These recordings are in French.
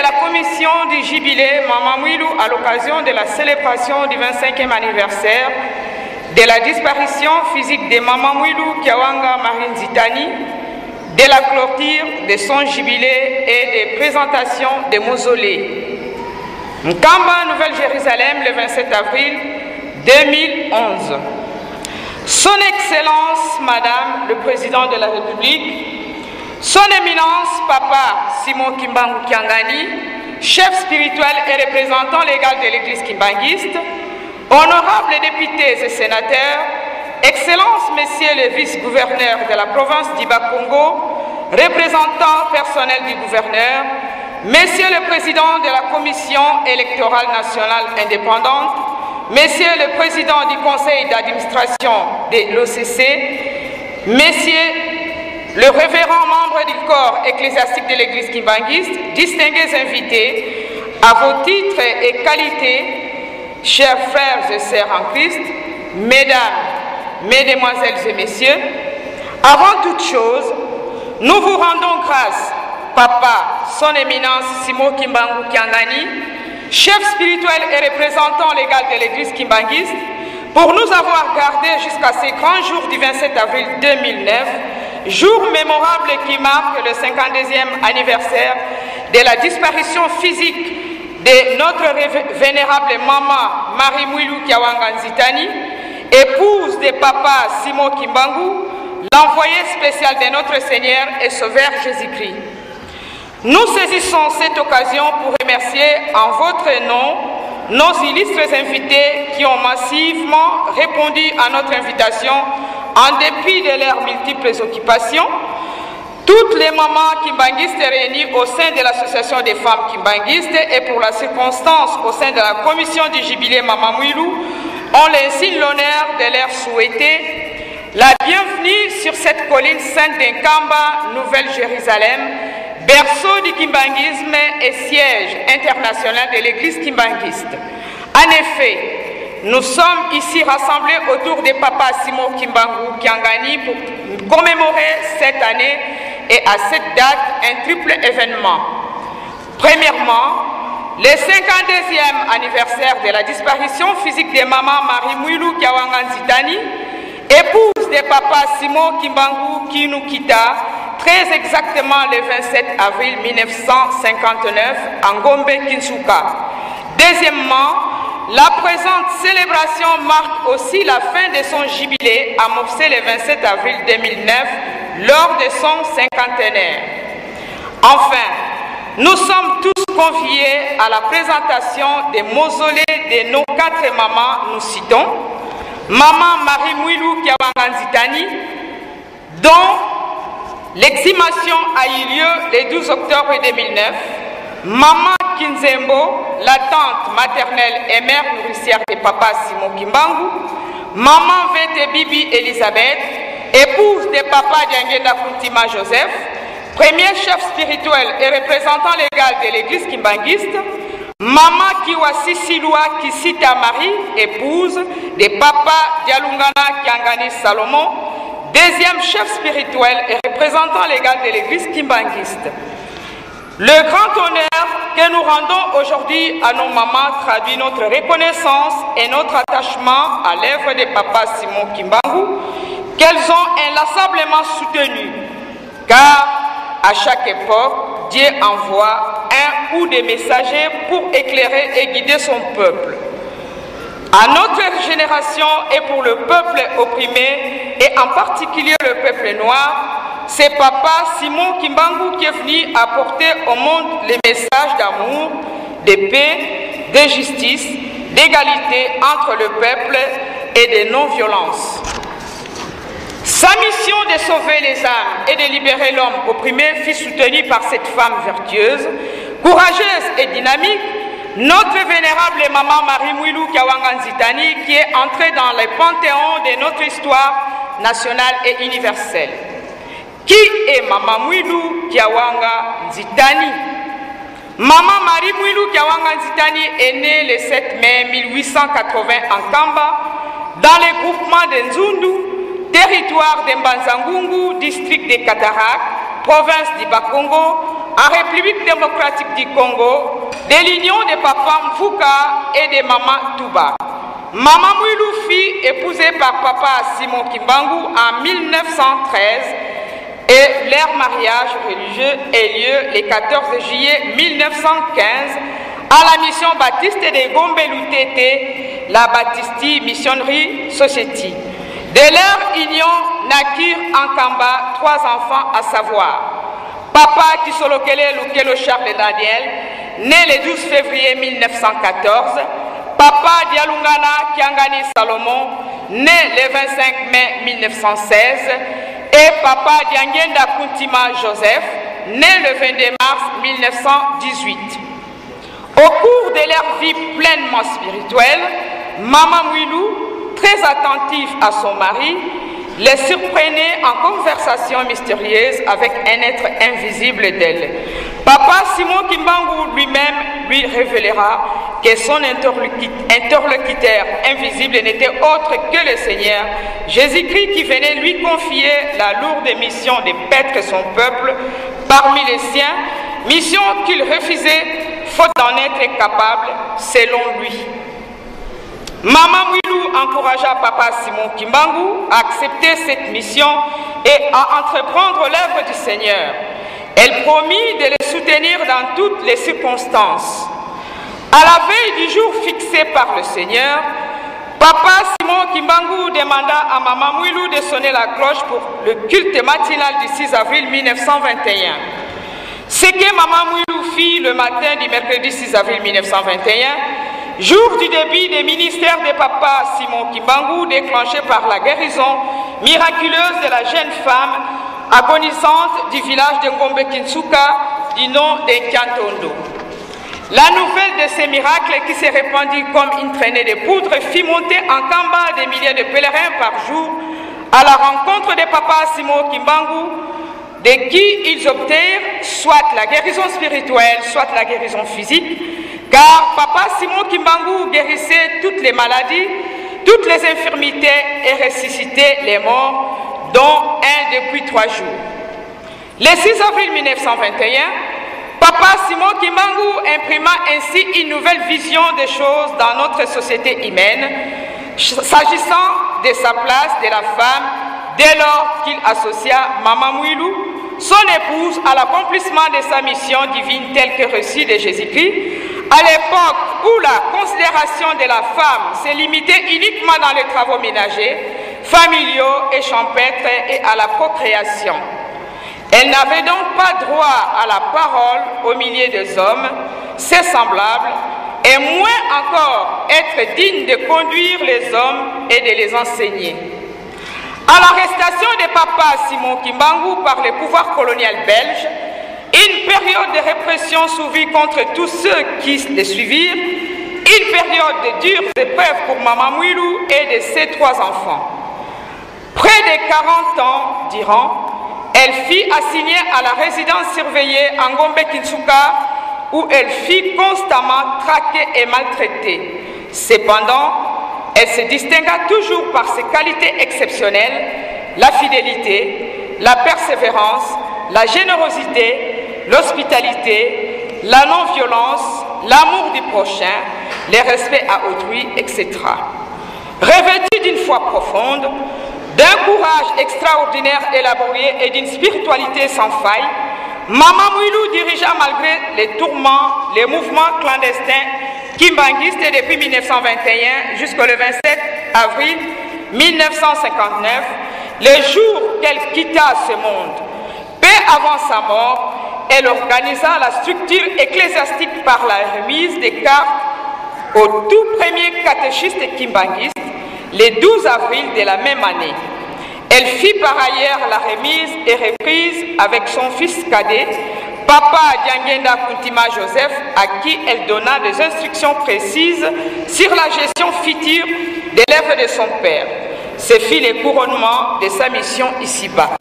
la commission du jubilé Maman Mouilou à l'occasion de la célébration du 25e anniversaire de la disparition physique de Maman Mouilou Kiawanga Marine Zitani, de la clôture de son jubilé et des présentations des mausolées. Nkamba, Nouvelle-Jérusalem, le 27 avril 2011. Son Excellence, Madame le Président de la République, Son Éminence, Papa Simon Kimbangu Kiangani, chef spirituel et représentant légal de l'Église kimbanguiste, honorables députés et sénateurs, Excellences, Messieurs les vice-gouverneurs de la province d'Iba-Congo, représentants personnels du gouverneur, Messieurs le Président de la Commission électorale nationale indépendante, Messieurs le Président du Conseil d'administration de l'OCC, Messieurs le révérend membre du corps ecclésiastique de l'Église kimbanguiste, distingués invités, à vos titres et qualités, chers frères et sœurs en Christ, Mesdames, Mesdemoiselles et Messieurs, avant toute chose, nous vous rendons grâce, Papa, Son Éminence Simon Kimbangu Kiangani, chef spirituel et représentant légal de l'Église kimbanguiste, pour nous avoir gardés jusqu'à ces grands jours du 27 avril 2009, jour mémorable qui marque le 52e anniversaire de la disparition physique de notre vénérable maman Marie Mouilou Kiawanga Nzitani, épouse de Papa Simon Kimbangu, l'envoyé spécial de notre Seigneur et Sauveur Jésus-Christ. Nous saisissons cette occasion pour remercier en votre nom nos illustres invités qui ont massivement répondu à notre invitation en dépit de leurs multiples occupations. Toutes les mamans kimbanguistes réunies au sein de l'association des femmes kimbanguistes et pour la circonstance au sein de la commission du jubilé Maman Mouilou ont l'insigne l'honneur de leur souhaiter la bienvenue sur cette colline sainte d'Nkamba, Nouvelle-Jérusalem, berceau du kimbanguisme et siège international de l'église kimbanguiste. En effet, nous sommes ici rassemblés autour de Papa Simon Kimbangu Kiangani pour commémorer cette année et à cette date un triple événement. Premièrement, le 52e anniversaire de la disparition physique de maman Marie Mouilou Kiawanga Nzitani, épouse de Papa Simon Kimbangu qui nous quitta très exactement le 27 avril 1959 en Gombe, Kinshasa. Deuxièmement, la présente célébration marque aussi la fin de son jubilé amorcé le 27 avril 2009 lors de son cinquantenaire. Enfin, nous sommes tous conviés à la présentation des mausolées de nos 4 mamans, nous citons Maman Marie Mouilou Kiawanga Nzitani, dont l'exhumation a eu lieu le 12 octobre 2009, Maman Kinzembo, la tante maternelle et mère nourricière de Papa Simon Kimbangu, Maman Vete Bibi Elisabeth, épouse de Papa Diangenda Kuntima Joseph, premier chef spirituel et représentant légal de l'église kimbanguiste, Maman Kiwasi Silwa Kisita Marie, épouse de Papa Dialungana Kiangani Salomon, deuxième chef spirituel et représentant légal de l'église kimbanguiste. Le grand honneur que nous rendons aujourd'hui à nos mamans traduit notre reconnaissance et notre attachement à l'œuvre de Papa Simon Kimbangu, qu'elles ont inlassablement soutenu, car à chaque époque, Dieu envoie un ou des messagers pour éclairer et guider son peuple. À notre génération et pour le peuple opprimé, et en particulier le peuple noir, c'est Papa Simon Kimbangu qui est venu apporter au monde les messages d'amour, de paix, de justice, d'égalité entre le peuple et de non-violence. Sa mission de sauver les âmes et de libérer l'homme opprimé fut soutenue par cette femme vertueuse, courageuse et dynamique, notre vénérable maman Marie Mouilou Kiawanga Nzitani, qui est entrée dans le panthéon de notre histoire nationale et universelle. Qui est Maman Mouilou Kiawanga Nzitani? Maman Marie Mouilou Kiawanga Nzitani est née le 7 mai 1880 en Kamba, dans le groupement de Nzundu, territoire de Mbanzangungu, district de Katarak, province d'Iba-Congo, en République démocratique du Congo de l'union de Papa Mfuka et de Maman Touba. Maman Mouilou fut épousée par Papa Simon Kimbangu en 1913 et leur mariage religieux a lieu le 14 juillet 1915 à la mission baptiste de Gombe-Lutete, la Baptiste Missionary Society. De leur union naquirent en Kamba 3 enfants, à savoir Papa Kisolokele Lukelo Charles Daniel, né le 12 février 1914, Papa Dialungana Kiangani Salomon, né le 25 mai 1916, et Papa Diangenda Kuntima Joseph, né le 22 mars 1918. Au cours de leur vie pleinement spirituelle, Maman Mouilou, très attentive à son mari, les surprenait en conversation mystérieuse avec un être invisible d'elle. Papa Simon Kimbangu lui-même lui révélera que son interlocuteur invisible n'était autre que le Seigneur Jésus-Christ, qui venait lui confier la lourde mission de paître son peuple parmi les siens, mission qu'il refusait faute d'en être capable selon lui. Maman Mouilou encouragea Papa Simon Kimbangu à accepter cette mission et à entreprendre l'œuvre du Seigneur. Elle promit de le soutenir dans toutes les circonstances. À la veille du jour fixé par le Seigneur, Papa Simon Kimbangu demanda à Maman Mouilou de sonner la cloche pour le culte matinal du 6 avril 1921. Ce que Maman Mouilou fit le matin du mercredi 6 avril 1921, jour du début des ministères de Papa Simon Kimbangu, déclenché par la guérison miraculeuse de la jeune femme agonisante du village de Ngombe Kinsuka du nom de Kiantondo. La nouvelle de ces miracles qui s'est répandue comme une traînée de poudre fit monter en Kamba des milliers de pèlerins par jour à la rencontre de Papa Simon Kimbangu, de qui ils obtinrent soit la guérison spirituelle, soit la guérison physique, car Papa Simon Kimbangu guérissait toutes les maladies, toutes les infirmités et ressuscitait les morts, dont un depuis 3 jours. Le 6 avril 1921, Papa Simon Kimbangu imprima ainsi une nouvelle vision des choses dans notre société humaine, s'agissant de sa place de la femme, dès lors qu'il associa Maman Mouilou, son épouse, à l'accomplissement de sa mission divine telle que reçue de Jésus-Christ, à l'époque où la considération de la femme s'est limitée uniquement dans les travaux ménagers, familiaux et champêtres et à la procréation. Elle n'avait donc pas droit à la parole au milieu des hommes, ses semblables, et moins encore être digne de conduire les hommes et de les enseigner. À l'arrestation de Papa Simon Kimbangu par le pouvoir colonial belge, une période de répression s'ouvrit contre tous ceux qui le suivirent, une période de dures épreuves pour Maman Mouilou et de ses 3 enfants. Près de 40 ans durant, elle fut assignée à la résidence surveillée en Ngombe Kinsuka, où elle fut constamment traquée et maltraitée. Cependant, elle se distingua toujours par ses qualités exceptionnelles, la fidélité, la persévérance, la générosité, l'hospitalité, la non-violence, l'amour du prochain, le respect à autrui, etc. Revêtue d'une foi profonde, d'un courage extraordinaire et laborieux et d'une spiritualité sans faille, Maman Mouilou dirigea malgré les tourments, les mouvements clandestins kimbanguistes depuis 1921 jusqu'au 27 avril 1959, le jour qu'elle quitta ce monde. Peu avant sa mort, elle organisa la structure ecclésiastique par la remise des cartes au tout premier catéchiste kimbanguiste le 12 avril de la même année. Elle fit par ailleurs la remise et reprise avec son fils cadet, Papa Diangenda Kuntima Joseph, à qui elle donna des instructions précises sur la gestion future de l'œuvre de son père. Ce fut le couronnement de sa mission ici-bas.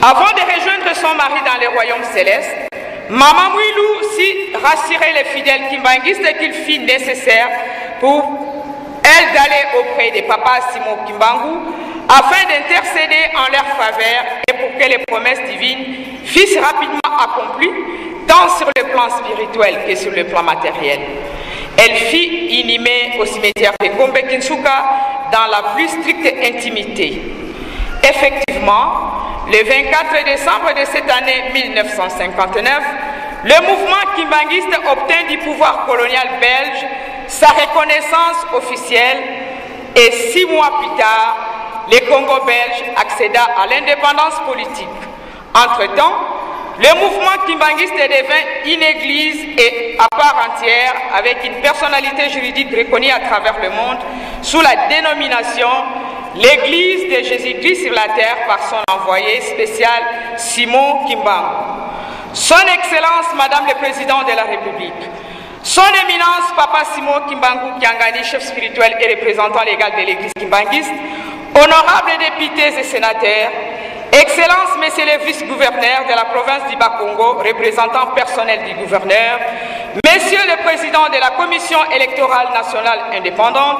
Avant de rejoindre son mari dans le royaume céleste, Maman Mouilou s'y rassurait les fidèles kimbanguistes qu'il fit nécessaire pour elle d'aller auprès de Papa Simon Kimbangu afin d'intercéder en leur faveur et pour que les promesses divines fut rapidement accomplie, tant sur le plan spirituel que sur le plan matériel. Elle fut inhumée au cimetière de Gombe Kinsuka dans la plus stricte intimité. Effectivement, le 24 décembre de cette année 1959, le mouvement kimbanguiste obtint du pouvoir colonial belge sa reconnaissance officielle et 6 mois plus tard, le Congo belge accéda à l'indépendance politique. Entre-temps, le mouvement kimbanguiste devint une église et à part entière avec une personnalité juridique reconnue à travers le monde sous la dénomination l'Église de Jésus-Christ sur la terre par son envoyé spécial Simon Kimbangu. Son Excellence Madame le Président de la République, Son Éminence Papa Simon Kimbangu Kiangani, chef spirituel et représentant légal de l'Église kimbanguiste, honorables députés et sénateurs, Excellences, Messieurs les vice-gouverneurs de la province du Bas-Congo, représentants personnels du gouverneur, Messieurs le Président de la Commission électorale nationale indépendante,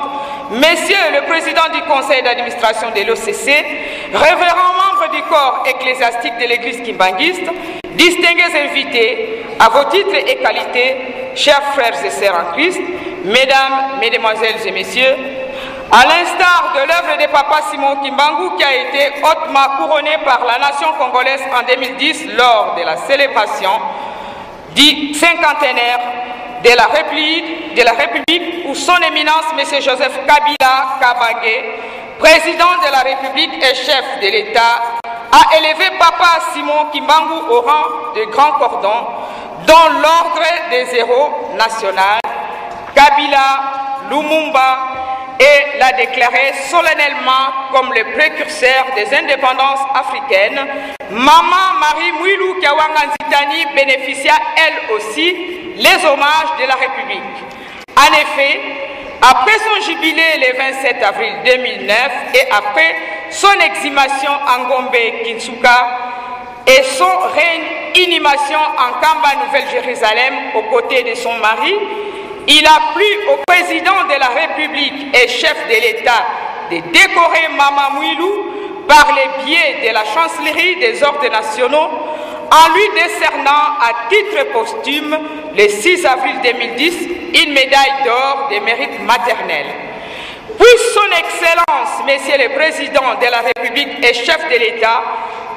Messieurs le Président du Conseil d'administration de l'OCC, révérends membres du corps ecclésiastique de l'Église kimbanguiste, distingués invités, à vos titres et qualités, chers frères et sœurs en Christ, Mesdames, Mesdemoiselles et Messieurs, à l'instar de l'œuvre de Papa Simon Kimbangu qui a été hautement couronné par la nation congolaise en 2010 lors de la célébration du cinquantenaire de la République où son éminence M. Joseph Kabila Kabange, président de la République et chef de l'État, a élevé Papa Simon Kimbangu au rang de grand cordon dans l'ordre des héros national. Kabila, Lumumba, et l'a déclaré solennellement comme le précurseur des indépendances africaines. Maman Marie Mouilou Kiawanga Nzitani bénéficia elle aussi les hommages de la République. En effet, après son jubilé le 27 avril 2009 et après son exhumation en Gombe, Kinsuka et son réinhumation en Kamba, Nouvelle-Jérusalem aux côtés de son mari, il a plu au président de la République et chef de l'État de décorer Mama Mouilou par le biais de la chancellerie des ordres nationaux en lui décernant à titre posthume le 6 avril 2010 une médaille d'or de mérite maternel. Puisse son Excellence, Monsieur le Président de la République et chef de l'État,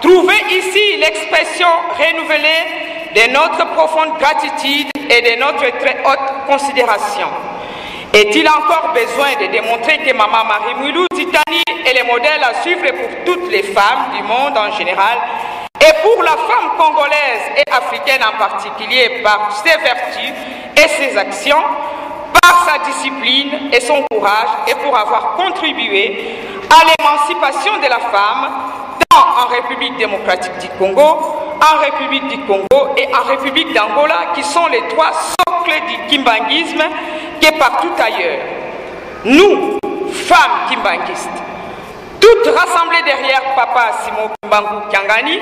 trouver ici l'expression renouvelée de notre profonde gratitude et de notre très haute considération. Est-il encore besoin de démontrer que Maman Marie Mouilou Nzitani est le modèle à suivre pour toutes les femmes du monde en général et pour la femme congolaise et africaine en particulier par ses vertus et ses actions, par sa discipline et son courage et pour avoir contribué à l'émancipation de la femme tant en République démocratique du Congo, en République du Congo et en République d'Angola qui sont les 3 socles du kimbanguisme qui est partout ailleurs. Nous, femmes kimbanguistes, toutes rassemblées derrière Papa Simon Kimbangu Kiangani,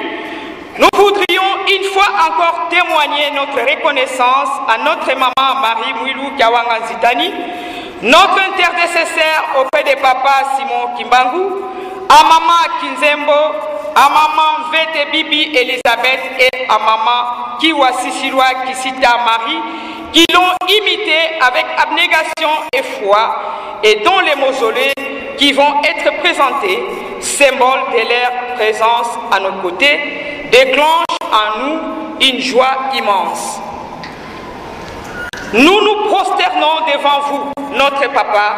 nous voudrions une fois encore témoigner notre reconnaissance à notre maman Marie Mouilou Kiawanga Nzitani, notre intercesseur auprès de Papa Simon Kimbangu, à Maman Kinzembo, à Maman Vete Bibi Elisabeth et à Maman Kiwasisirwa Kisita Marie, qui l'ont imité avec abnégation et foi et dont les mausolées qui vont être présentés, symbole de leur présence à nos côtés, déclenchent en nous une joie immense. Nous nous prosternons devant vous, notre Papa,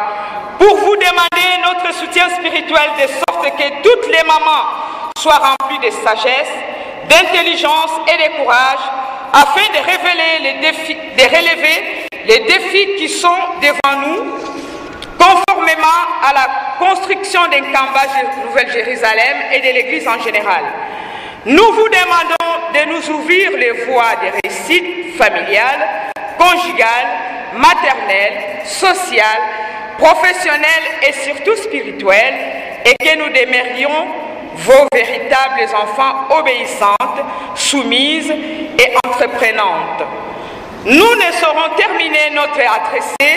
pour vous demander notre soutien spirituel de sorte que toutes les mamans soient remplies de sagesse, d'intelligence et de courage afin de relever les défis qui sont devant nous conformément à la construction d'un campus de Nouvelle-Jérusalem et de l'Église en général. Nous vous demandons de nous ouvrir les voies de réussite familiale, conjugale, maternelle, sociale, professionnelle et surtout spirituelle et que nous demeurions vos véritables enfants obéissantes, soumises et entreprenantes. Nous ne saurons terminer notre adressé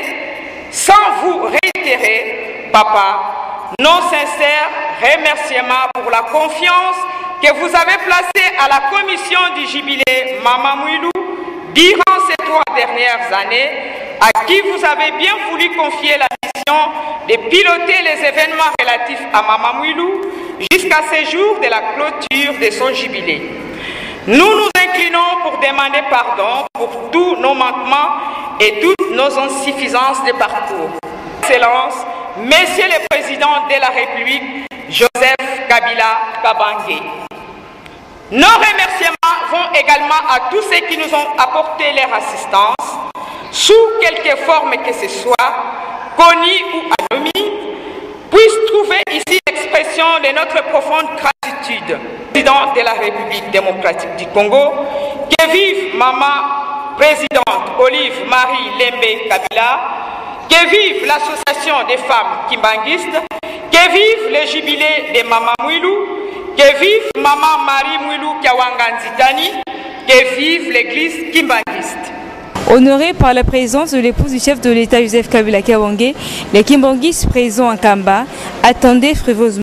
sans vous réitérer, Papa, nos sincères remerciements pour la confiance que vous avez placé à la commission du jubilé Mama Mouilou durant ces 3 dernières années, à qui vous avez bien voulu confier la mission de piloter les événements relatifs à Mama Mouilou jusqu'à ce jour de la clôture de son jubilé. Nous nous inclinons pour demander pardon pour tous nos manquements et toutes nos insuffisances de parcours. Excellence, Monsieur le Président de la République, Joseph Kabila Kabange. Nos remerciements vont également à tous ceux qui nous ont apporté leur assistance, sous quelque forme que ce soit, connue ou anonyme, puissent trouver ici l'expression de notre profonde gratitude. Président de la République démocratique du Congo, que vive Maman Présidente Olive Marie Lembe Kabila, que vive l'Association des femmes kimbanguistes, que vive le jubilé de Mama Mouilou, que vive Maman Marie Mouilou Kiawanga Nzitani, que vive l'église kimbanguiste. Honoré par la présence de l'épouse du chef de l'État Joseph Kabila Kabange, les kimbanguistes présents à Kamba attendaient frivosement